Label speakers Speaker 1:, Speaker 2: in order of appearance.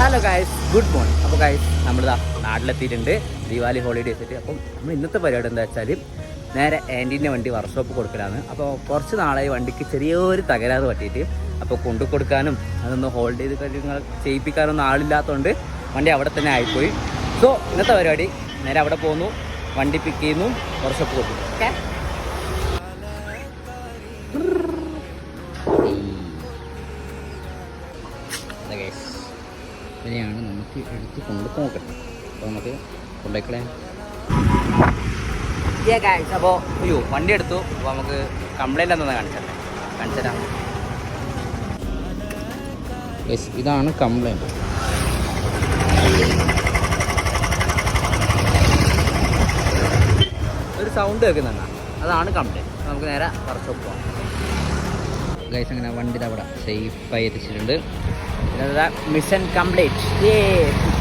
Speaker 1: Hello guys, good morning. അപ്പോൾ guys നമ്മളിതാ നാട്ടിലെത്തിയിട്ടുണ്ട്, Deepavali holidays ആയിട്ട്. അപ്പം നമ്മൾ ഇന്നത്തെ പരിപാടി എന്താ വെച്ചാൽ നേരെ ആൻറ്റീൻ്റെ വണ്ടി വർക്ക്ഷോപ്പ് കൊടുക്കലാണ്. അപ്പോൾ കുറച്ച് നാളായി വണ്ടിക്ക് ചെറിയൊരു തകരാറ് പറ്റിയിട്ട്, അപ്പോൾ കൊണ്ടു കൊടുക്കാനും അതൊന്ന് ഹോൾഡ് ചെയ്ത് കാര്യങ്ങൾ ചെയ്യിപ്പിക്കാനൊന്നും ആളില്ലാത്തതുകൊണ്ട് വണ്ടി അവിടെ തന്നെ ആയിപ്പോയി. സോ ഇന്നത്തെ പരിപാടി നേരെ അവിടെ പോകുന്നു, വണ്ടി പിക്ക് ചെയ്യുന്നു, വർക്ക്ഷോപ്പ് കൊടുക്കുന്നു. ഓക്കെ, ഇതിനെയാണ് നമുക്ക് എടുത്ത് കൊണ്ട് നോക്കട്ടെ. അപ്പോൾ നമുക്ക് കൊണ്ടുപോയിക്കളെ. അപ്പോൾ അയ്യോ വണ്ടി എടുത്തു. അപ്പോൾ നമുക്ക് കംപ്ലൈൻറ്റ് എന്താ കാണിച്ചുതരാം. യെസ്, ഇതാണ് കംപ്ലൈൻറ്റ്. ഒരു സൗണ്ട് കേൾക്കുന്നുണ്ട്, അതാണ് കംപ്ലൈൻറ്റ്. നമുക്ക് നേരെ വർക്ക്ഷോപ്പ് പോകാം. ഗൈസ്, അങ്ങനെ വണ്ടി അവിടെ സേഫായി എത്തിച്ചിട്ടുണ്ട്. Mission complete.